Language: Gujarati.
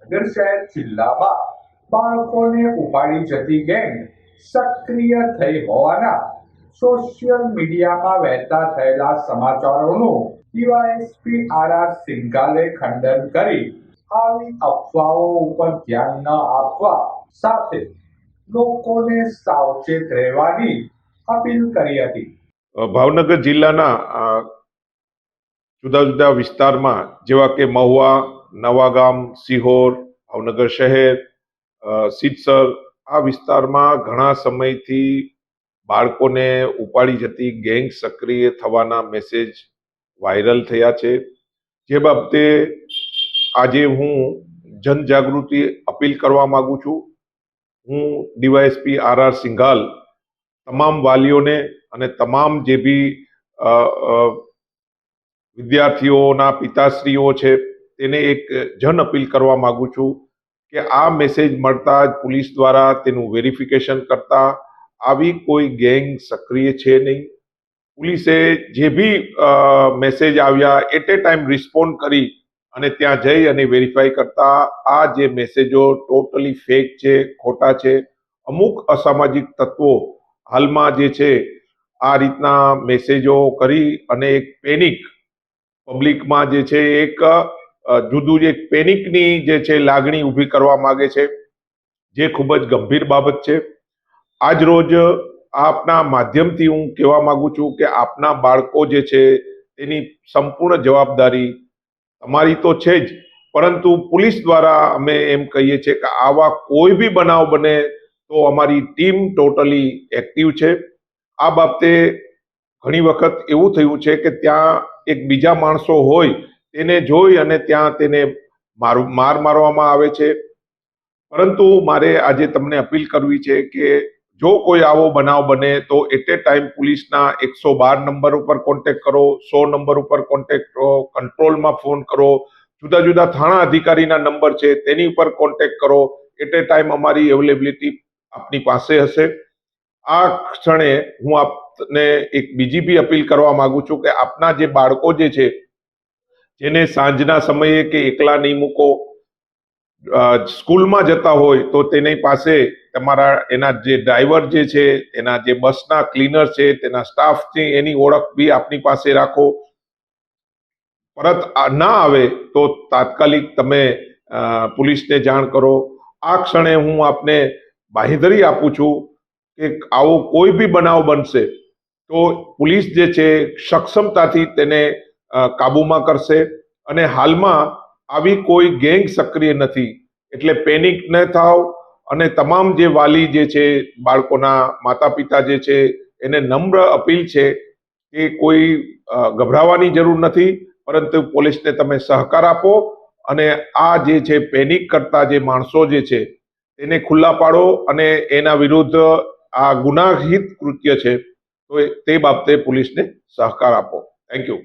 ભાવનગર શહેર જિલ્લામાં બાળકોને ઉપાડી જતી ગેંગ સક્રિય થઈ હોવાના સોશિયલ મીડિયામાં વહેતા થયેલા સમાચારોનું ડીવાયએસપી આર સિંઘાલે ખંડન કરી આવી અફવાઓ ઉપર ધ્યાન ન આપવા સાથે લોકોને સાવચેત રહેવાની અપીલ કરી હતી। ભાવનગર જિલ્લાના જુદા જુદા વિસ્તારમાં જેવા કે મહુવા, નવાગામ, સિહોર, ભાવનગર શહેર, સિદ્ધસર આ વિસ્તારમાં ઘણા સમયથી બાળકોને ઉપાડી જતી ગેંગ સક્રિય થવાના મેસેજ વાયરલ થયા છે। જે બાબતે આજે હું જનજાગૃતિ અપીલ કરવા માંગુ છું। હું ડીવાયએસપી આર સિંઘાલ તમામ વાલીઓને અને તમામ જે બી વિદ્યાર્થીઓના પિતાશ્રીઓ છે તેને એક જન અપીલ કરવા માંગુ છું કે આ મેસેજ મળતા જ પોલીસ દ્વારા તેનું વેરિફિકેશન કરતા આવી કોઈ ગેંગ સક્રિય છે નહીં। પોલીસે જે બી મેસેજ આવ્યા એટ એ ટાઈમ રિસ્પોન્ડ કરી અને ત્યાં જઈ અને વેરીફાઈ કરતા આ જે મેસેજો ટોટલી ફેક છે, ખોટા છે। અમુક અસામાજિક તત્વો હાલમાં જે છે આ રીતના મેસેજો કરી અને એક પેનિક પબ્લિકમાં જે છે એક જુદું એક પેનિકની જે છે લાગણી ઊભી કરવા માંગે છે, જે ખૂબ જ ગંભીર બાબત છે। આજ રોજ આપના માધ્યમથી હું કહેવા માંગુ છું કે આપના બાળકો જે છે તેની સંપૂર્ણ જવાબદારી તમારી તો છે જ, પરંતુ પોલીસ દ્વારા અમે એમ કહીએ છીએ કે આવા કોઈ બી બનાવ બને તો અમારી ટીમ ટોટલી એક્ટિવ છે। આ બાબતે ઘણી વખત એવું થયું છે કે ત્યાં એક બીજા માણસો હોય તેને જોઈ અને ત્યાં તેને માર મારવામાં આવે છે। પરંતુ મારે આજે તમને અપીલ કરવી છે કે જો કોઈ આવો બનાવ બને તો એટ એ ટાઈમ પોલીસના 112 નંબર ઉપર કોન્ટેક્ટ કરો, 100 નંબર ઉપર કોન્ટેક્ટ કરો, કંટ્રોલમાં ફોન કરો, જુદા જુદા થાણા અધિકારીના નંબર છે તેની ઉપર કોન્ટેક્ટ કરો। એટ એ ટાઈમ અમારી અવેલેબિલિટી આપની પાસે હશે। આ ક્ષણે હું આપને એક બીજી બી અપીલ કરવા માંગુ છું કે આપના જે બાળકો જે છે જેને સાંજના સમયે કે એકલા નહીં મૂકો, સ્કૂલમાં જતા હોય તો તેની પાસે તમારા એના જે ડ્રાઈવર જે છે, એના જે બસના ક્લીનર છે, તેના સ્ટાફ છે, એની ઓળખ બી આપની પાસે રાખો। પરત ના આવે તો તાત્કાલિક તમે પોલીસને જાણ કરો। આ ક્ષણે હું આપને બાંહેધરી આપું છું કે આવો કોઈ બી બનાવ બનશે તો પોલીસ જે છે સક્ષમતાથી તેને કાબૂમાં કરશે અને હાલમાં આવી કોઈ ગેંગ સક્રિય નથી, એટલે પેનિક ન થાવ અને તમામ જે વાલી જે છે બાળકોના માતા પિતા જે છે એને નમ્ર અપીલ છે કે કોઈ ગભરાવાની જરૂર નથી, પરંતુ પોલીસને તમે સહકાર આપો અને આ જે છે પેનિક કરતા જે માણસો જે છે તેને ખુલ્લા પાડો અને એના વિરુદ્ધ આ ગુનાહિત કૃત્ય છે તો તે બાબતે પોલીસને સહકાર આપો। Thank you.